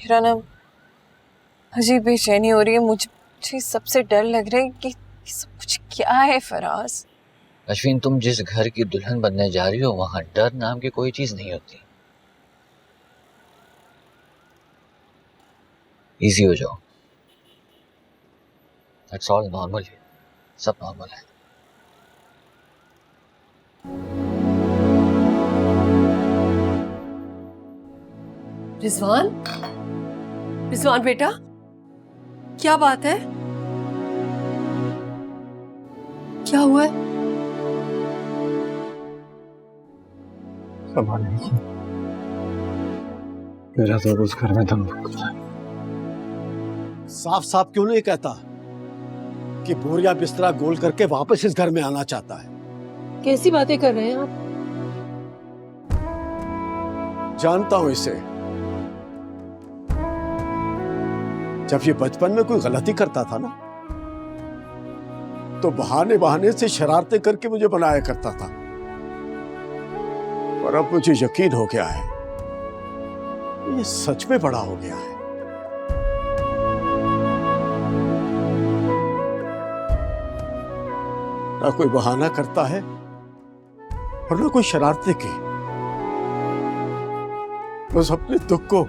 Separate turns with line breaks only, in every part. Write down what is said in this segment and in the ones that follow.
मेरा ना अजीब बेचैनी हो रही है। मुझे सबसे डर लग रहा है कि ये सब कुछ क्या है फराज।
अश्विन, तुम जिस घर की दुल्हन बनने जा रही हो वहां डर नाम की कोई चीज नहीं होती। इजी हो जाओ। दैट्स ऑल नॉर्मल है, सब नॉर्मल है।
रिजवान, रिजवान बेटा, क्या बात है? क्या हुआ है?
संभाल नहीं, मेरा तो उस घर में दम घुट गया।
साफ साफ क्यों नहीं कहता कि बोरिया बिस्तरा गोल करके वापस इस घर में आना चाहता है?
कैसी बातें कर रहे हैं आप?
जानता हूं इसे। जब ये बचपन में कोई गलती करता था ना, तो बहाने बहाने से शरारतें करके मुझे बनाया करता था। और अब मुझे यकीन हो गया है, ये सच में बड़ा हो गया है। ना कोई बहाना करता है और ना कोई शरारतें की। बस अपने दुख को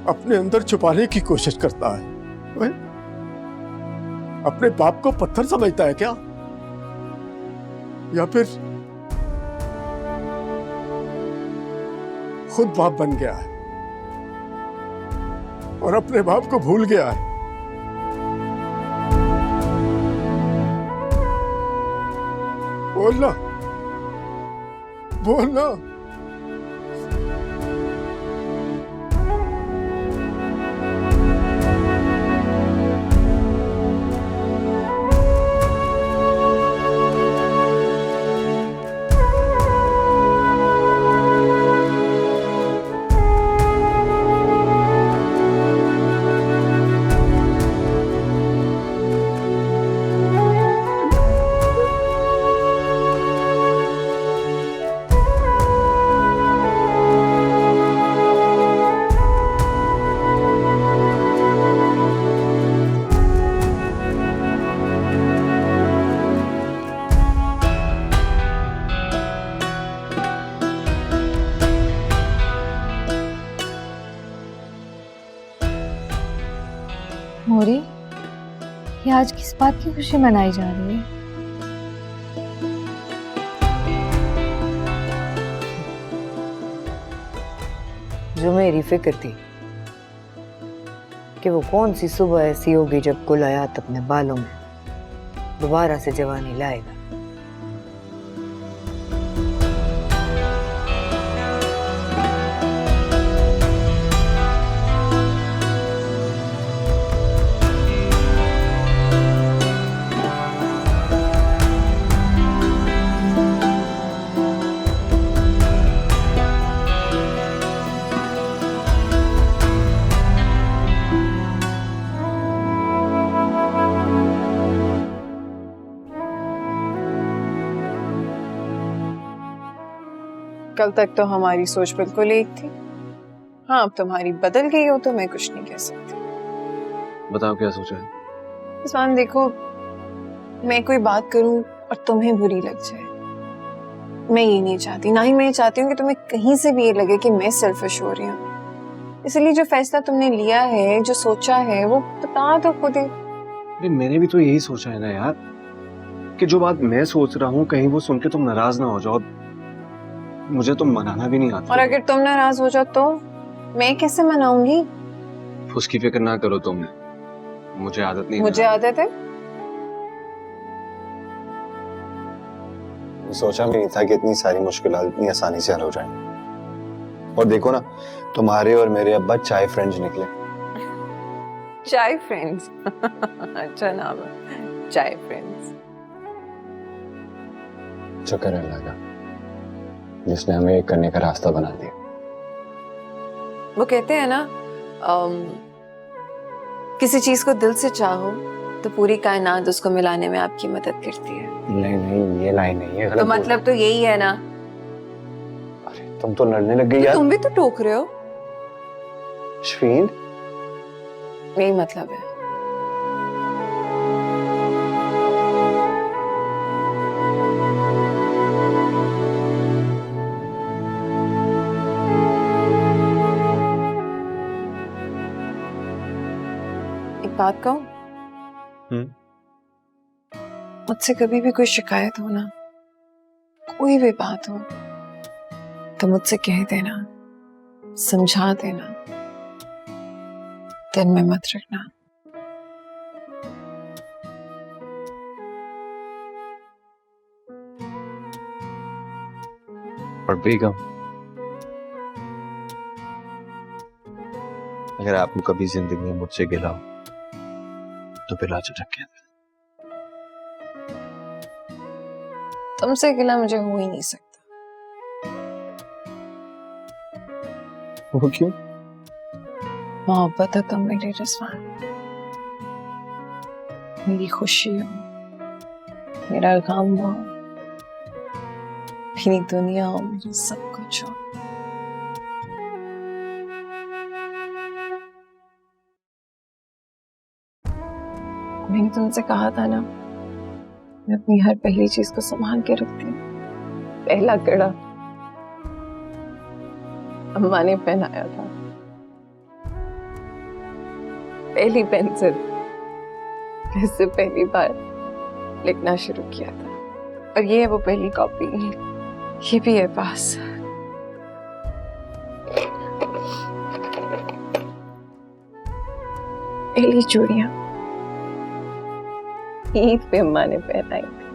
अपने अंदर छुपाने की कोशिश करता है। वह अपने बाप को पत्थर समझता है क्या? या फिर खुद बाप बन गया है और अपने बाप को भूल गया है? बोलना, बोलना।
मोरी, ये आज किस बात की खुशी मनाई जा रही है?
जो मेरी फिक्र थी कि वो कौन सी सुबह ऐसी होगी जब गुल हयात अपने बालों में दोबारा से जवानी लाएगा।
कल तक तो हमारी सोच बिल्कुल एक थी। हाँ, अब तुम्हारी बदल गई हो तो मैं कुछ नहीं कह सकती।
बताओ क्या सोचा है?
रिजवान देखो, मैं कोई बात करूं और तुम्हें बुरी लग जाए, मैं ये नहीं चाहती। ना ही मैं ये चाहती हूँ कि तुम्हें कहीं से भी ये लगे कि मैं सेल्फिश हो रही हूँ। इसलिए जो फैसला तुमने लिया है, जो सोचा है, वो बता दो खुद ही।
मैंने भी तो यही सोचा है ना यार, कि जो बात मैं सोच रहा हूँ कहीं वो सुन के तुम नाराज ना हो जाओ। मुझे तो मनाना भी नहीं आता।
और अगर तुम नाराज हो जाओ तो मैं कैसे मनाऊंगी?
उसकी फिक्र ना करो तुम, मुझे आदत नहीं।
मुझे आदत है।
सोचा भी नहीं था कि इतनी सारी मुश्किलात इतनी आसानी से हल हो जाएंगी। और देखो ना, तुम्हारे और मेरे अब्बा चाय फ्रेंड्स निकले।
चाय फ्रेंड्स अच्छा नाम है, चाय फ्रेंड्स।
शुक्र है अल्लाह का जिसने हमें एक करने का रास्ता बना दिया।
वो कहते हैं ना, किसी चीज को दिल से चाहो तो पूरी कायनात उसको मिलाने में आपकी मदद करती है।
नहीं नहीं, ये लाइन नहीं है,
तो मतलब तो यही है ना?
अरे तुम तो लड़ने लग गई यार।
तुम भी तो टोक रहे हो।
अश्विन,
यही मतलब है। एक बात कहूं? मुझसे कभी भी कोई शिकायत हो ना, कोई भी बात हो, तो मुझसे कह देना, समझा देना, दिल में मत रखना।
और बेगम, अगर आपको कभी जिंदगी में मुझसे गिला हो तो बिला झटक के
तुमसे गिला मुझे हो ही नहीं सकता।
वो क्यों?
मोहब्बत है तुम मेरे रिजवान, मेरी खुशी हो, मेरा गम हो, मेरी दुनिया हो, मेरा सब कुछ हो। मैंने तुमसे कहा था ना, मैं अपनी हर पहली चीज को संभाल के रखती हूँ। पहला कड़ा अम्मा ने पहनाया था, पहली पेंसिल जिससे पहली बार लिखना शुरू किया था, और ये है वो पहली कॉपी, ये भी है पास। पहली चूड़ियां ईद पे अम्मा ने पहनाई थी।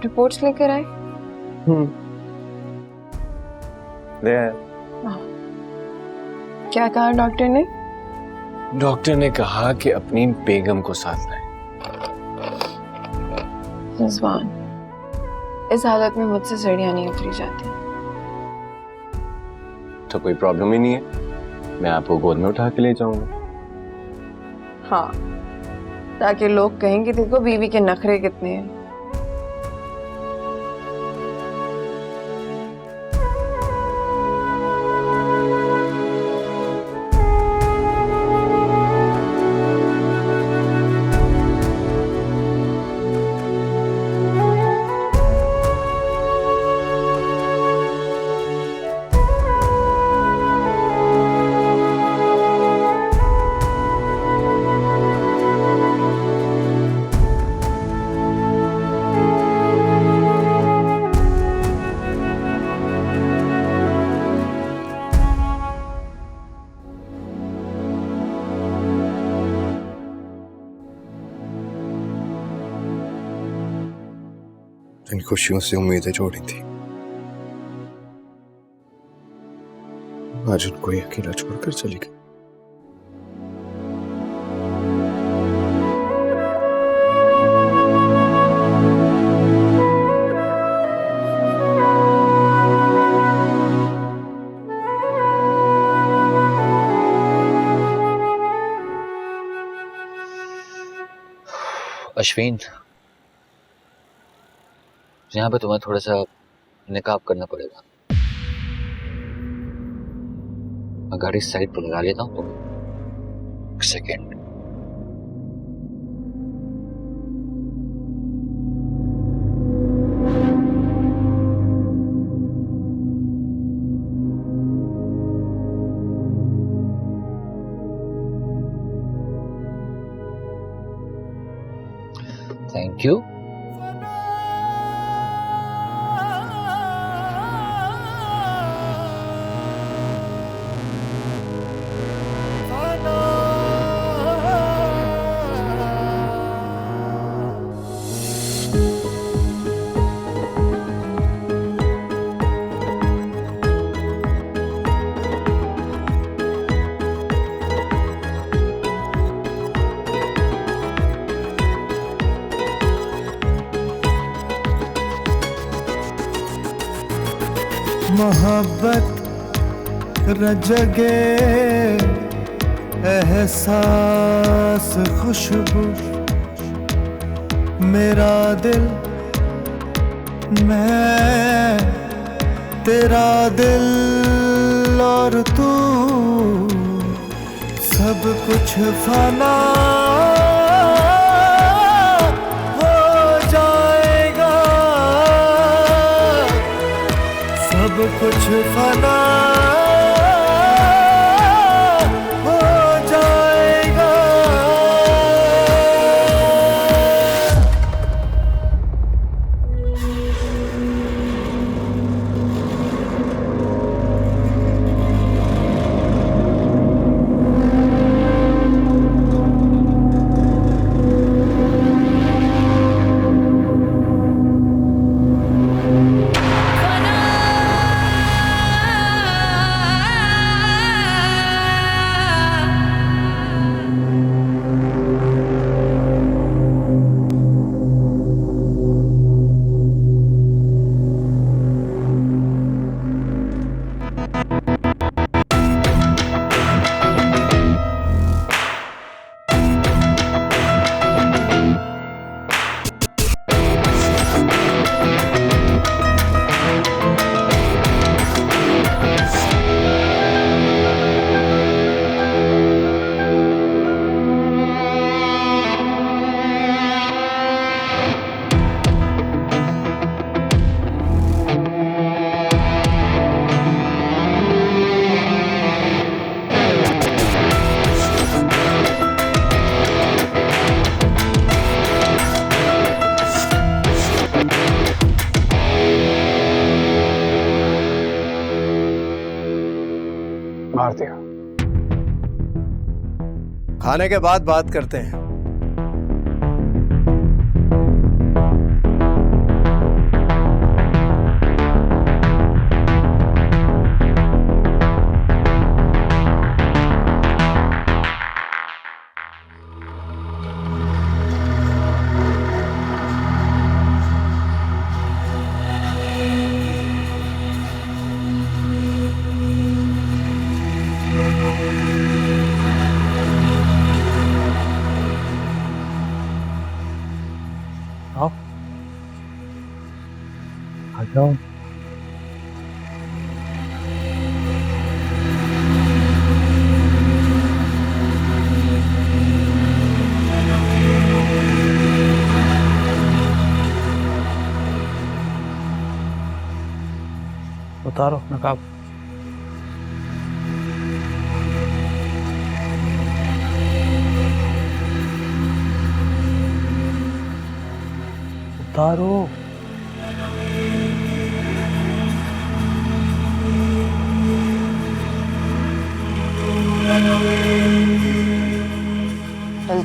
रिपोर्ट्स लेकर आए?
ले आया।
क्या कहा डॉक्टर ने?
डॉक्टर ने कहा कि अपनी बेगम को साथ लाए।
रिजवान, इस हालत में मुझसे सीढ़ियां नहीं उतरी जाती।
तो कोई प्रॉब्लम ही नहीं है, मैं आपको गोद में उठा के ले जाऊंगा।
हाँ, ताकि लोग कहेंगे देखो बीवी के नखरे कितने हैं।
इन खुशियों से उम्मीदें जोड़ी थी, आज उनको ही अकेला छोड़कर चली गई।
अश्विन, यहाँ पे तुम्हें थोड़ा सा निकाब करना पड़ेगा। मैं गाड़ी साइड पर लगा लेता हूँ, तुम एक सेकेंड। Thank you.
मोहब्बत रजगे एहसास खुशबू, मेरा दिल मैं तेरा दिल और तू सब कुछ फना हो जाएगा, सब कुछ फना हो जाएगा।
मार दिया।
खाने के बाद बात करते हैं।
आ जाओ। उतारो नकाब। उतारो।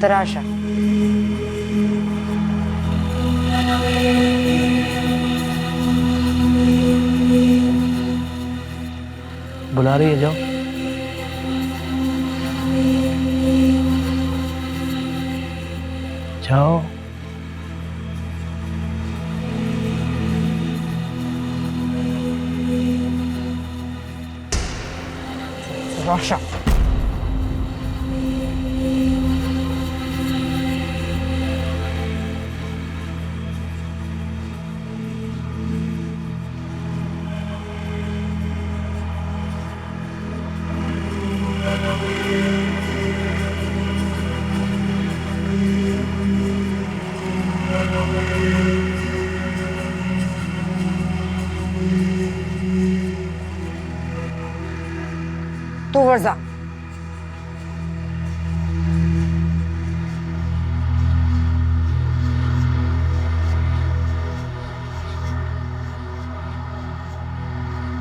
तराशा
बुला रही है, जाओ। जाओ।
रोशा तू वर्जा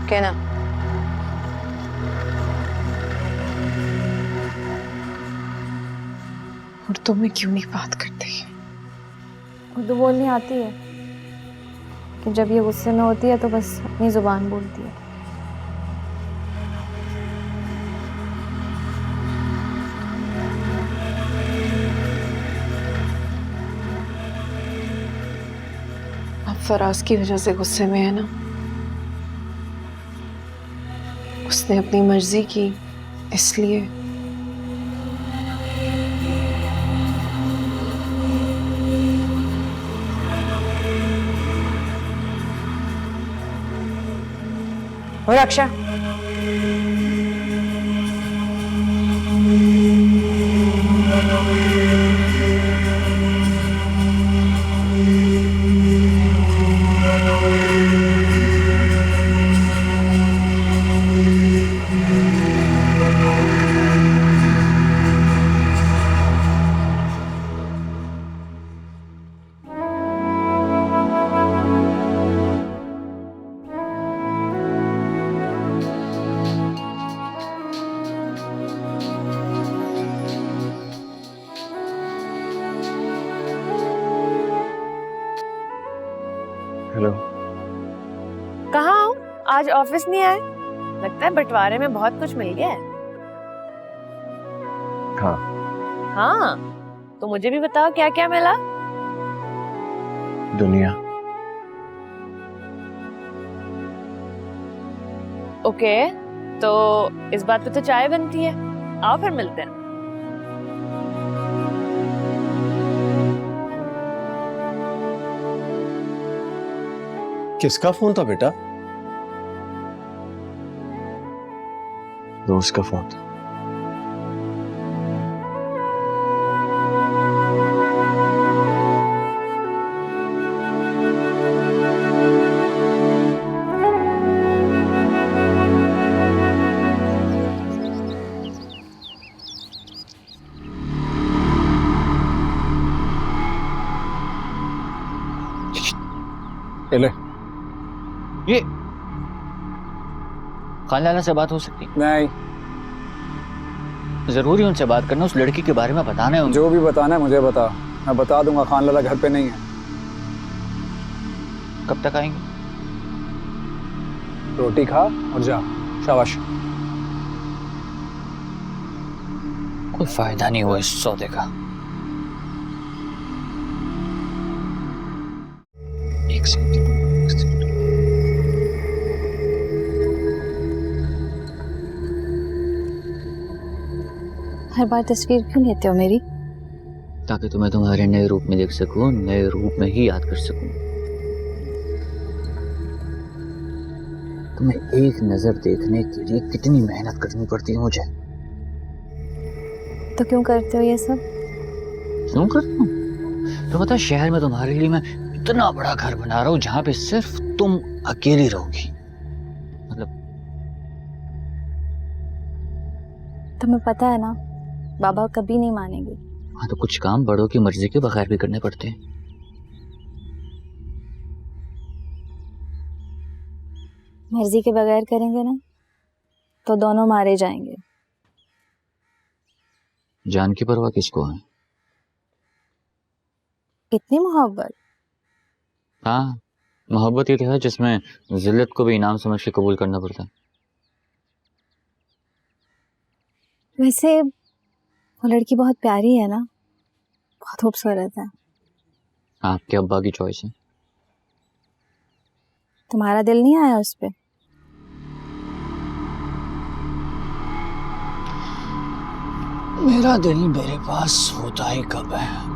कहना
उर्दू में क्यों नहीं बात करते?
उर्दू बोलनी आती है कि जब ये गुस्से में होती है तो बस अपनी जुबान बोलती है।
आप फराज की वजह से गुस्से में है ना? उसने अपनी मर्जी की इसलिए।
और अक्षा,
हेलो।
कहाँ हो? आज ऑफिस नहीं आए? लगता है बंटवारे में बहुत कुछ मिल गया है।
हाँ।
हाँ, तो मुझे भी बताओ क्या क्या मिला?
दुनिया।
ओके, तो इस बात पे तो चाय बनती है। आओ फिर मिलते हैं।
किसका फोन था बेटा?
दोस्त का फोन था।
ले
ये खान लाला से बात हो सकती?
नहीं,
जरूरी उनसे बात करना, उस लड़की के बारे में बताना है उनको।
जो भी बताना है मुझे बता, मैं बता दूंगा। खान लाला घर पे नहीं है।
कब तक आएंगे?
रोटी खा और जा। शाबाश।
कोई फायदा नहीं हुआ इस सौदे का। एक सेकंड।
हर बार तस्वीर क्यों लेते हो मेरी?
ताकि तुम्हें तुम्हारे नए रूप में देख सकूं, नए रूप में ही याद कर सकूं। तुम्हें एक नजर देखने के लिए कितनी मेहनत करनी पड़ती है मुझे।
तो क्यों करते हो ये सब?
क्यों करता हूँ? तो पता है, शहर में तुम्हारे लिए मैं इतना बड़ा घर बना रहा हूँ जहां पे सिर्फ तुम अकेली रहोगी। मतलब
तुम्हें पता है ना, बाबा कभी नहीं मानेंगे।
हाँ, तो कुछ काम बड़ों की मर्जी के बगैर भी करने पड़ते हैं।
मर्जी के बगैर करेंगे ना तो दोनों मारे जाएंगे।
जान की परवाह किसको है?
कितनी मोहब्बत।
हाँ, मोहब्बत ही तो है जिसमें जिल्लत को भी इनाम समझ के कबूल करना पड़ता है।
वैसे वो लड़की बहुत प्यारी है ना, बहुत खूबसूरत है।
आपके अब्बा की चॉइस है।
तुम्हारा दिल नहीं आया उस पे?
मेरा दिल मेरे पास होता ही कब है?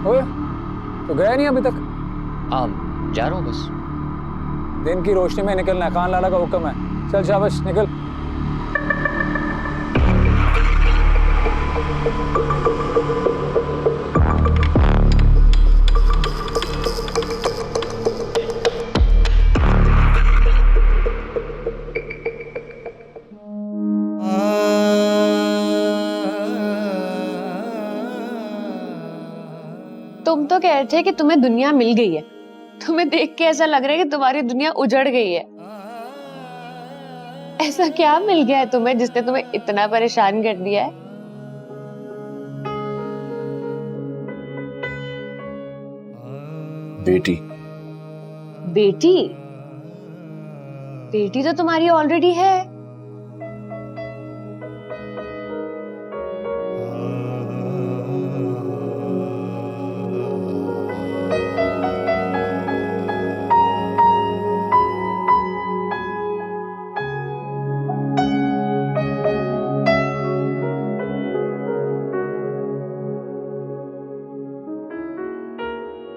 ओए, तो गया नहीं अभी तक?
जा रहा हूँ बस।
दिन की रोशनी में निकलना है, खान लाला का हुक्म है। चल शाबाश, निकल।
तुम तो कह रहे थे कि तुम्हें दुनिया मिल गई है। तुम्हें देख के ऐसा लग रहा है कि तुम्हारी दुनिया उजड़ गई है। ऐसा क्या मिल गया है तुम्हें जिसने तुम्हें इतना परेशान कर दिया है?
बेटी।
बेटी? बेटी तो तुम्हारी ऑलरेडी है।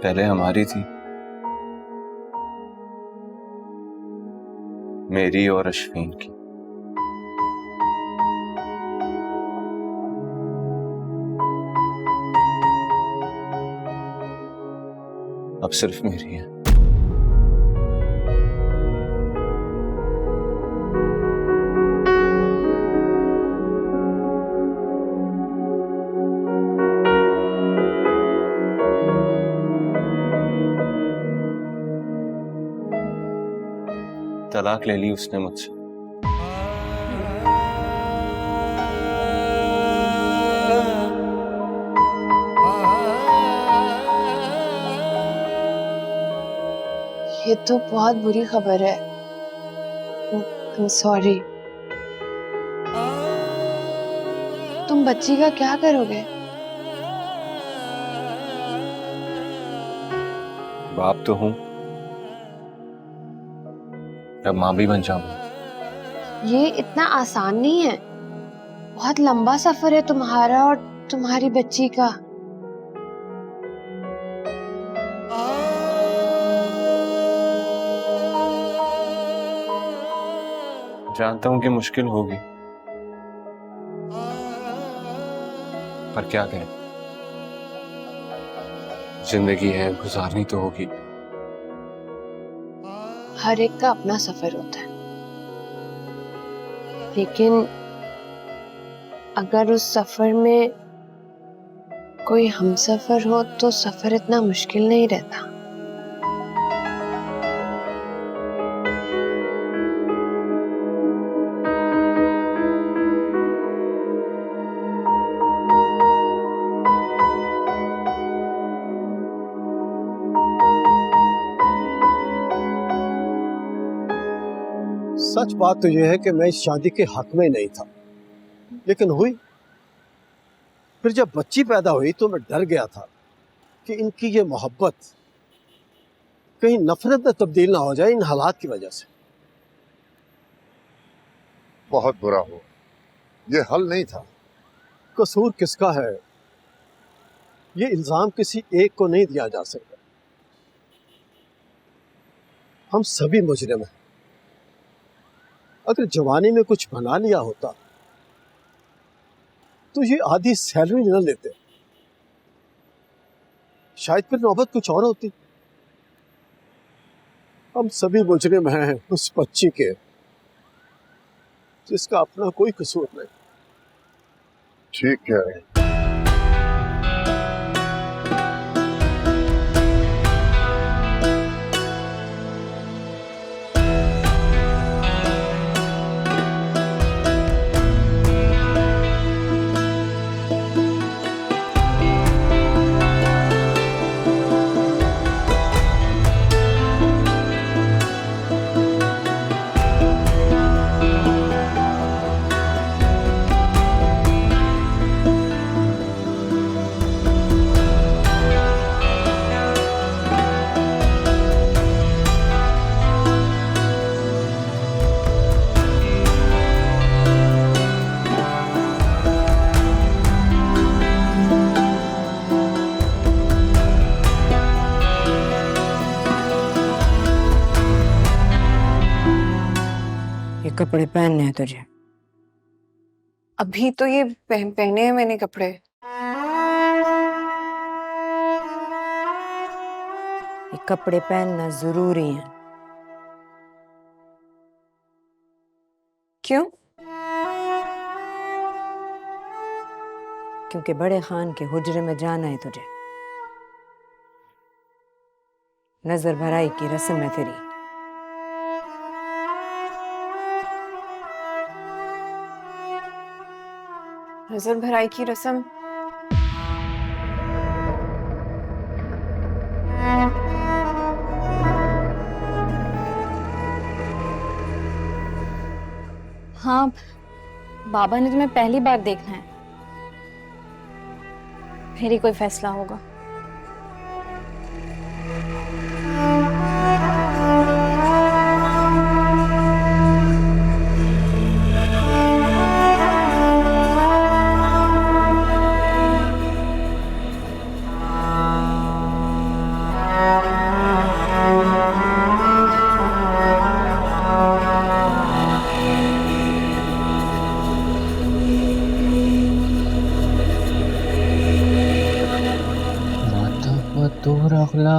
पहले हमारी थी, मेरी और अश्विन की। अब सिर्फ मेरी है। तलाक ले ली उसने मुझसे।
ये तो बहुत बुरी खबर है। सॉरी। तुम बच्ची का क्या करोगे?
बाप तो हूं, अब मां भी बन जाऊंगा।
ये इतना आसान नहीं है। बहुत लंबा सफर है तुम्हारा और तुम्हारी बच्ची का।
जानता हूं कि मुश्किल होगी, पर क्या करें, जिंदगी है, गुजारनी तो होगी।
हर एक का अपना सफर होता है, लेकिन अगर उस सफर में कोई हमसफर हो तो सफर इतना मुश्किल नहीं रहता।
सच बात तो यह है कि मैं इस शादी के हक में नहीं था, लेकिन हुई। फिर जब बच्ची पैदा हुई तो मैं डर गया था कि इनकी ये मोहब्बत कहीं नफरत में तब्दील ना हो जाए इन हालात की वजह से।
बहुत बुरा हो, ये हल नहीं था।
कसूर किसका है, ये इल्जाम किसी एक को नहीं दिया जा सकता। हम सभी मुजरिम हैं। अगर जवानी में कुछ बना लिया होता तो ये आधी सैलरी न लेते, शायद फिर नौबत कुछ और होती। हम सभी मुजरिम हैं उस बच्ची के जिसका अपना कोई कसूर नहीं।
ठीक है,
कपड़े पहनने हैं तुझे?
अभी तो ये पहने हैं मैंने कपड़े।
ये कपड़े पहनना जरूरी है।
क्यों?
क्योंकि बड़े खान के हुजरे में जाना है तुझे। नजर भराई की रस्म है तेरी।
नजर भराई की रस्म?
हाँ, बाबा ने तुम्हें पहली बार देखना है, फिर ही कोई फैसला होगा।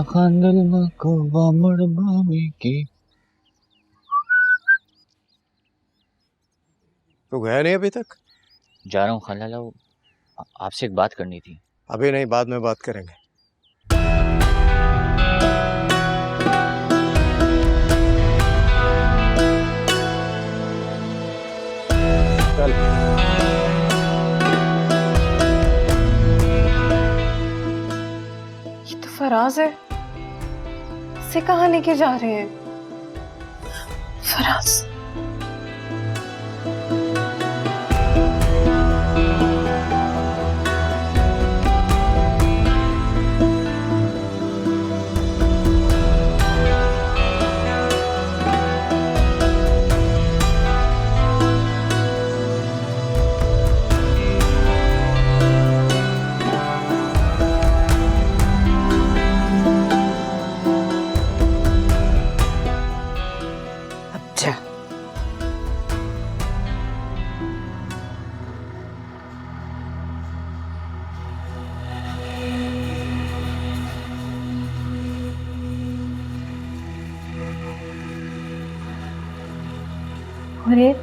खांदल मको मड़बामी की।
तो गया नहीं अभी तक?
जा रहा हूँ खाला, आपसे एक बात करनी थी।
अभी नहीं, बाद में बात करेंगे। चल।
ये तो फराज है, इसे कहाँ लेके जा रहे हैं? फराज
अरे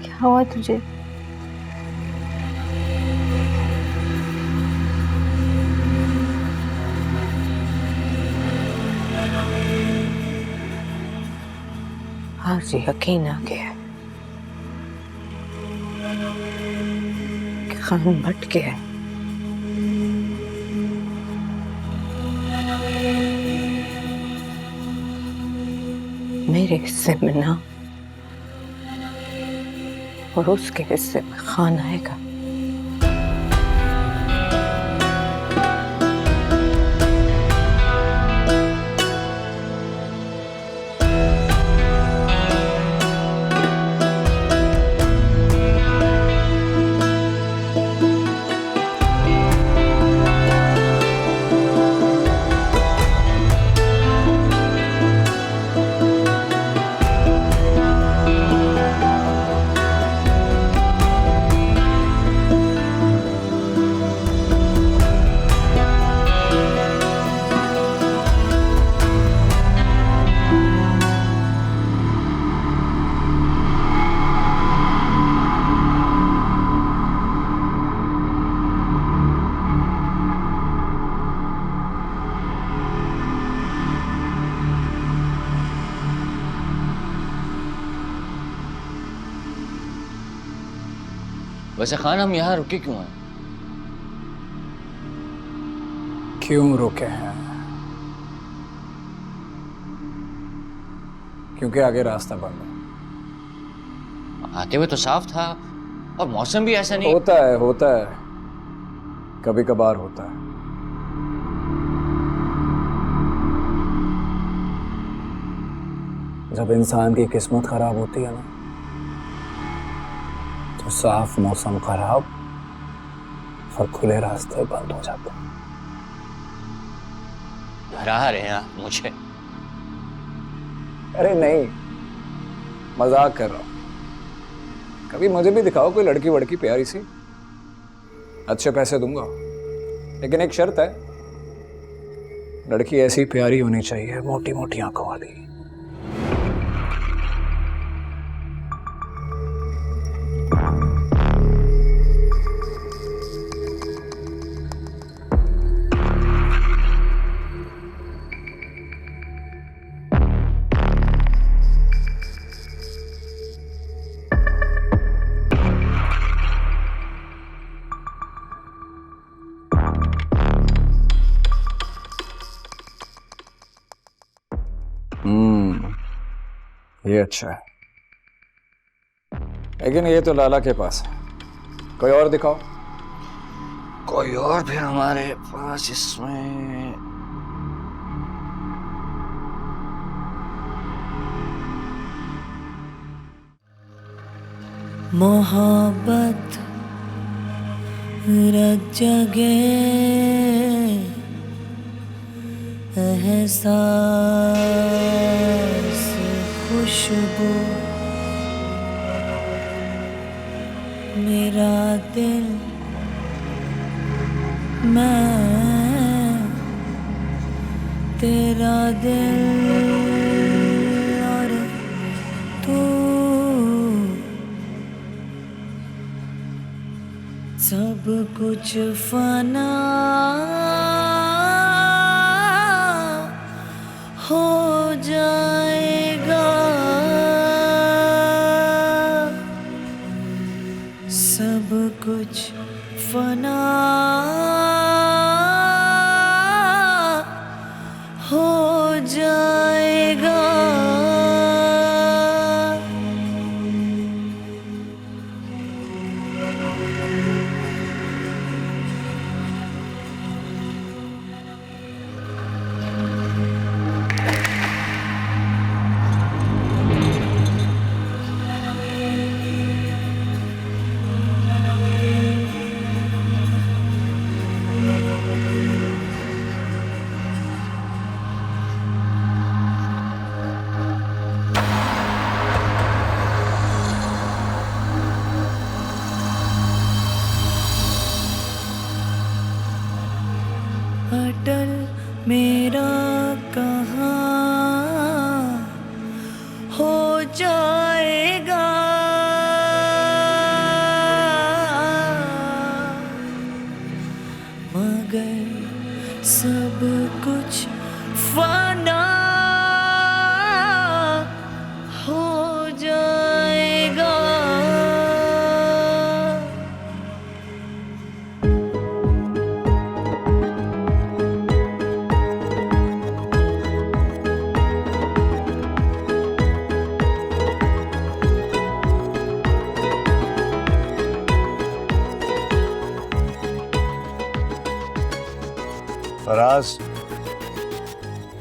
क्या हुआ तुझे?
आज यकीन आ गया कि खान भटक गया है। मेरे हिस्से में ना और उसके हिस्से में खान आएगा।
वैसे खान, हम यहाँ रुके क्यों हैं?
क्यों रुके हैं? क्योंकि आगे रास्ता बंद है।
आते हुए तो साफ था और मौसम भी ऐसा नहीं।
होता है कभी कभार होता है। जब इंसान की किस्मत खराब होती है ना, तो साफ मौसम खराब और खुले रास्ते बंद हो जाते हैं।
डरा रहे हैं आप मुझे?
अरे नहीं, मजाक कर रहा हूं। कभी मुझे भी दिखाओ कोई लड़की वड़की प्यारी सी, अच्छे पैसे दूंगा, लेकिन एक शर्त है, लड़की ऐसी प्यारी होनी चाहिए, मोटी मोटी आंखों वाली। ये अच्छा है, लेकिन ये तो लाला के पास है, कोई और दिखाओ।
कोई और फिर हमारे पास इसमें
मोहब्बत रग जगे एहसास खुशबू में तेरा दिल मैं तेरा दिल और तू सब कुछ फना हो जाएगा, सब कुछ फना हो जाएगा। अटल मेरा कहाँ हो जाएगा, मगर सब कुछ फना हो जाएगा।
फराज,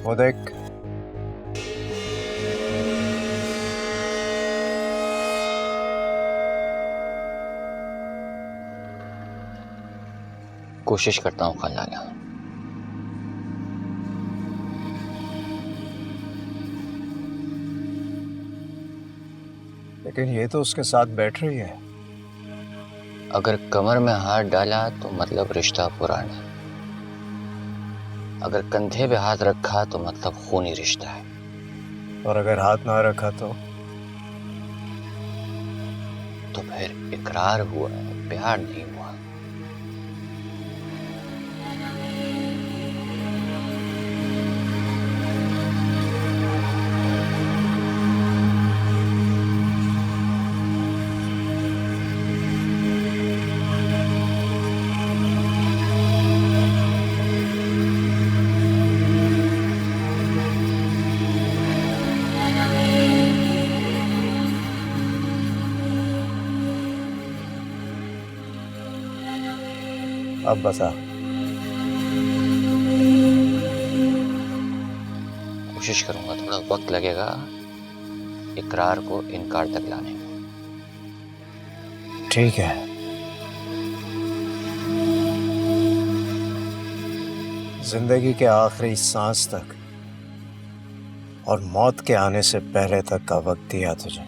वो देख।
कोशिश करता हूँ कल आना।
लेकिन ये तो उसके साथ बैठ रही है।
अगर कमर में हाथ डाला तो मतलब रिश्ता पुराना, अगर कंधे पे हाथ रखा तो मतलब खूनी रिश्ता है।
और अगर हाथ ना रखा तो
फिर इकरार हुआ है, प्यार नहीं हुआ।
अब बता।
कोशिश करूंगा, थोड़ा वक्त लगेगा इकरार को इनकार तक लाने में।
ठीक है। जिंदगी के आखिरी सांस तक और मौत के आने से पहले तक का वक्त दिया तुझे।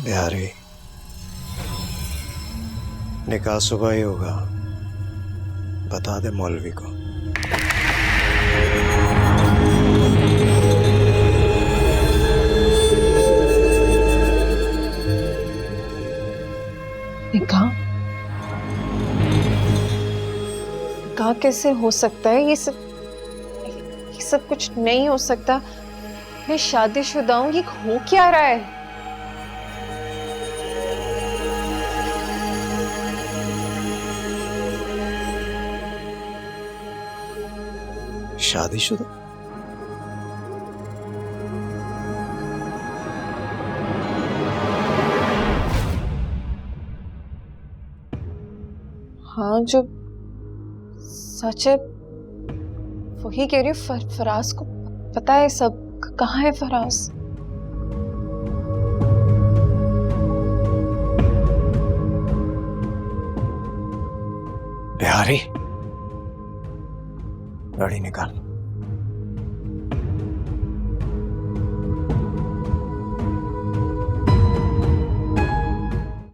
बिहारी, निकाह सुबह ही होगा, बता दे मौलवी को।
निकाह? निकाह कैसे हो सकता है? ये सब कुछ नहीं हो सकता। मैं शादीशुदा हूँ, ये हो क्या रहा है?
शादीशुदा?
हाँ जो सच है वही कह रही हूँ। फराज को पता है सब। कहाँ है फराज?
बिहारी गाड़ी निकाल।